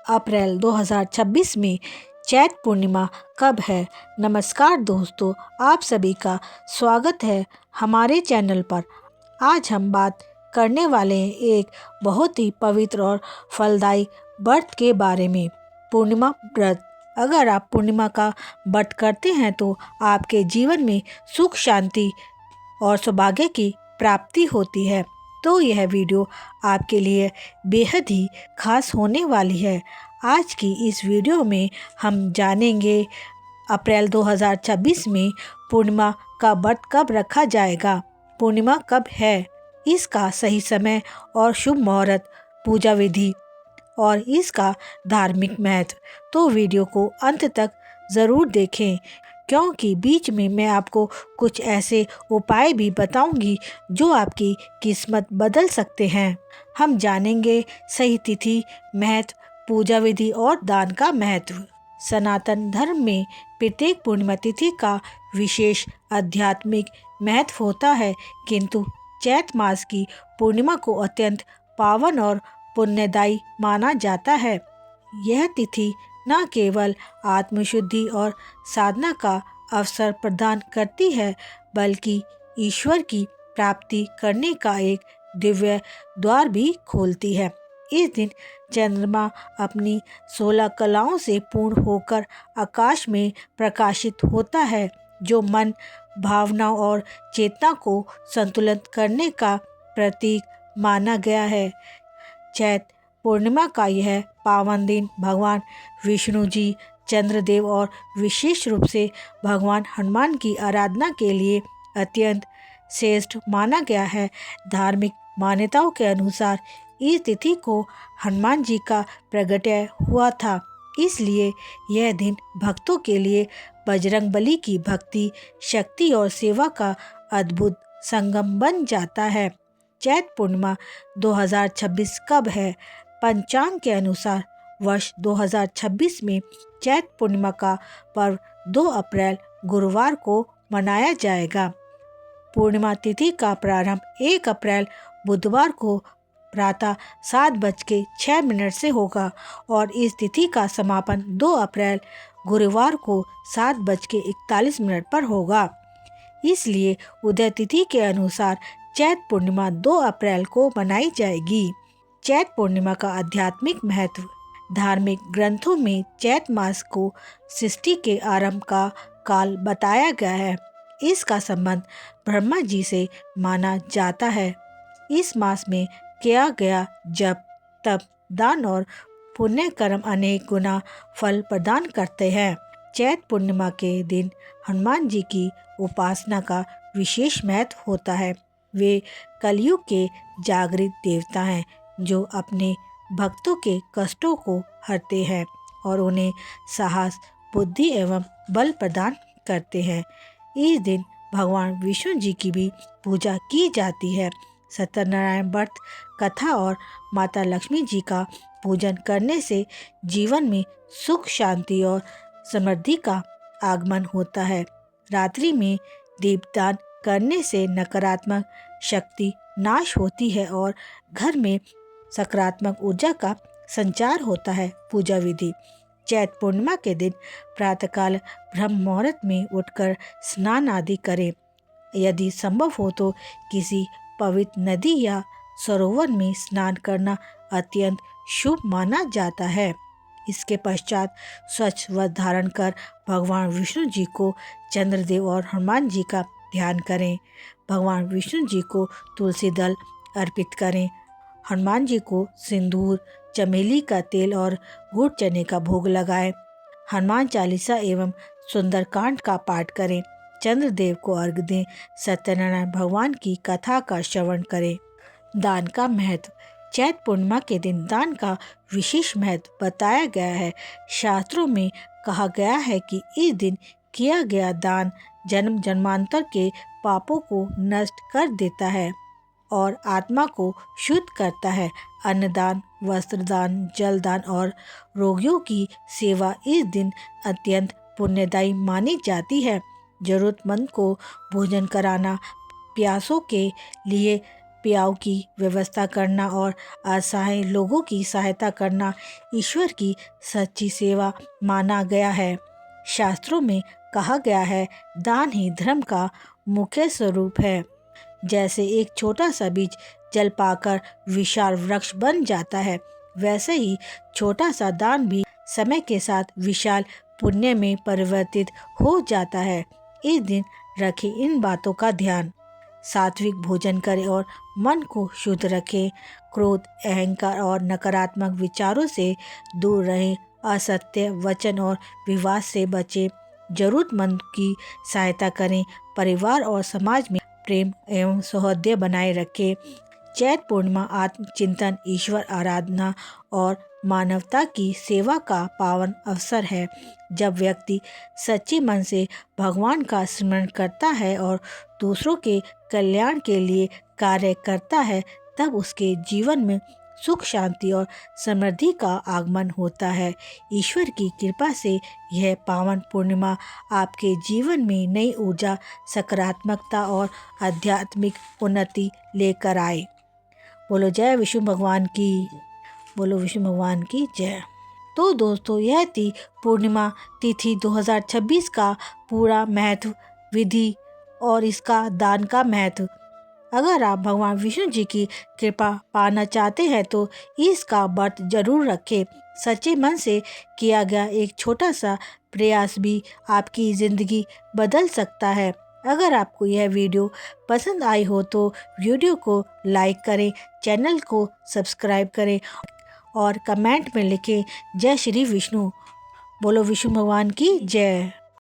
अप्रैल 2026 में चैत पूर्णिमा कब है। नमस्कार दोस्तों, आप सभी का स्वागत है हमारे चैनल पर। आज हम बात करने वाले हैं एक बहुत ही पवित्र और फलदायी व्रत के बारे में, पूर्णिमा व्रत। अगर आप पूर्णिमा का व्रत करते हैं तो आपके जीवन में सुख, शांति और सौभाग्य की प्राप्ति होती है। तो यह वीडियो आपके लिए बेहद ही खास होने वाली है। आज की इस वीडियो में हम जानेंगे अप्रैल 2026 में पूर्णिमा का व्रत कब रखा जाएगा, पूर्णिमा कब है, इसका सही समय और शुभ मुहूर्त, पूजा विधि और इसका धार्मिक महत्व। तो वीडियो को अंत तक ज़रूर देखें, क्योंकि बीच में मैं आपको कुछ ऐसे उपाय भी बताऊंगी जो आपकी किस्मत बदल सकते हैं। हम जानेंगे सही तिथि, महत्व, पूजा विधि और दान का महत्व। सनातन धर्म में प्रत्येक पूर्णिमा तिथि का विशेष आध्यात्मिक महत्व होता है, किंतु चैत मास की पूर्णिमा को अत्यंत पावन और पुण्यदायी माना जाता है। यह तिथि न केवल आत्मशुद्धि और साधना का अवसर प्रदान करती है, बल्कि ईश्वर की प्राप्ति करने का एक दिव्य द्वार भी खोलती है। इस दिन चंद्रमा अपनी 16 कलाओं से पूर्ण होकर आकाश में प्रकाशित होता है, जो मन, भावनाओं और चेतना को संतुलित करने का प्रतीक माना गया है। चैत पूर्णिमा का यह पावन दिन भगवान विष्णु जी, चंद्रदेव और विशेष रूप से भगवान हनुमान की आराधना के लिए अत्यंत श्रेष्ठ माना गया है। धार्मिक मान्यताओं के अनुसार इस तिथि को हनुमान जी का प्रगट्य हुआ था, इसलिए यह दिन भक्तों के लिए बजरंगबली की भक्ति, शक्ति और सेवा का अद्भुत संगम बन जाता है। चैत पूर्णिमा 2026 कब है? पंचांग के अनुसार वर्ष 2026 में चैत पूर्णिमा का पर्व 2 अप्रैल गुरुवार को मनाया जाएगा। पूर्णिमा तिथि का प्रारंभ 1 अप्रैल बुधवार को प्रातः 7:06 से होगा और इस तिथि का समापन 2 अप्रैल गुरुवार को 7:41 पर होगा। इसलिए उदय तिथि के अनुसार चैत पूर्णिमा 2 अप्रैल को मनाई जाएगी। चैत पूर्णिमा का आध्यात्मिक महत्व। धार्मिक ग्रंथों में चैत मास को सृष्टि के आरंभ का काल बताया गया है। इसका संबंध ब्रह्मा जी से माना जाता है। इस मास में किया गया जप, तप, दान और पुण्य कर्म अनेक गुना फल प्रदान करते हैं। चैत पूर्णिमा के दिन हनुमान जी की उपासना का विशेष महत्व होता है। वे कलयुग के जागृत देवता हैं, जो अपने भक्तों के कष्टों को हरते हैं और उन्हें साहस, बुद्धि एवं बल प्रदान करते हैं। इस दिन भगवान विष्णु जी की भी पूजा की जाती है। सत्यनारायण व्रत कथा और माता लक्ष्मी जी का पूजन करने से जीवन में सुख, शांति और समृद्धि का आगमन होता है। रात्रि में दीपदान करने से नकारात्मक शक्ति नाश होती है और घर में सकारात्मक ऊर्जा का संचार होता है। पूजा विधि। चैत पूर्णिमा के दिन प्रातःकाल ब्रह्म मुहूर्त में उठकर स्नान आदि करें। यदि संभव हो तो किसी पवित्र नदी या सरोवर में स्नान करना अत्यंत शुभ माना जाता है। इसके पश्चात स्वच्छ वस्त्र धारण कर भगवान विष्णु जी को, चंद्रदेव और हनुमान जी का ध्यान करें। भगवान विष्णु जी को तुलसी दल अर्पित करें। हनुमान जी को सिंदूर, चमेली का तेल और गुड़ चने का भोग लगाएं। हनुमान चालीसा एवं सुंदरकांड का पाठ करें। चंद्रदेव को अर्घ्य दें। सत्यनारायण भगवान की कथा का श्रवण करें। दान का महत्व। चैत पूर्णिमा के दिन दान का विशेष महत्व बताया गया है। शास्त्रों में कहा गया है कि इस दिन किया गया दान जन्म जन्मांतर के पापों को नष्ट कर देता है और आत्मा को शुद्ध करता है। अन्नदान, वस्त्रदान, जलदान और रोगियों की सेवा इस दिन अत्यंत पुण्यदायी मानी जाती है। जरूरतमंद को भोजन कराना, प्यासों के लिए प्याऊ की व्यवस्था करना और असहाय लोगों की सहायता करना ईश्वर की सच्ची सेवा माना गया है। शास्त्रों में कहा गया है, दान ही धर्म का मुख्य स्वरूप है। जैसे एक छोटा सा बीज जल पाकर विशाल वृक्ष बन जाता है, वैसे ही छोटा सा दान भी समय के साथ विशाल पुण्य में परिवर्तित हो जाता है। इस दिन रखें इन बातों का ध्यान। सात्विक भोजन करें और मन को शुद्ध रखें। क्रोध, अहंकार और नकारात्मक विचारों से दूर रहें। असत्य वचन और विवाद से बचें। जरूरतमंद की सहायता करें। परिवार और समाज में प्रेम एवं सौहार्द बनाए रखें। चैत्र पूर्णिमा आत्मचिंतन, ईश्वर आराधना और मानवता की सेवा का पावन अवसर है। जब व्यक्ति सच्चे मन से भगवान का स्मरण करता है और दूसरों के कल्याण के लिए कार्य करता है, तब उसके जीवन में सुख, शांति और समृद्धि का आगमन होता है। ईश्वर की कृपा से यह पावन पूर्णिमा आपके जीवन में नई ऊर्जा, सकारात्मकता और आध्यात्मिक उन्नति लेकर आए। बोलो जय विष्णु भगवान की, बोलो विष्णु भगवान की जय। तो दोस्तों, यह थी पूर्णिमा तिथि 2026 का पूरा महत्व, विधि और इसका दान का महत्व। अगर आप भगवान विष्णु जी की कृपा पाना चाहते हैं तो इसका व्रत जरूर रखें। सच्चे मन से किया गया एक छोटा सा प्रयास भी आपकी ज़िंदगी बदल सकता है। अगर आपको यह वीडियो पसंद आई हो तो वीडियो को लाइक करें, चैनल को सब्सक्राइब करें और कमेंट में लिखें जय श्री विष्णु। बोलो विष्णु भगवान की जय।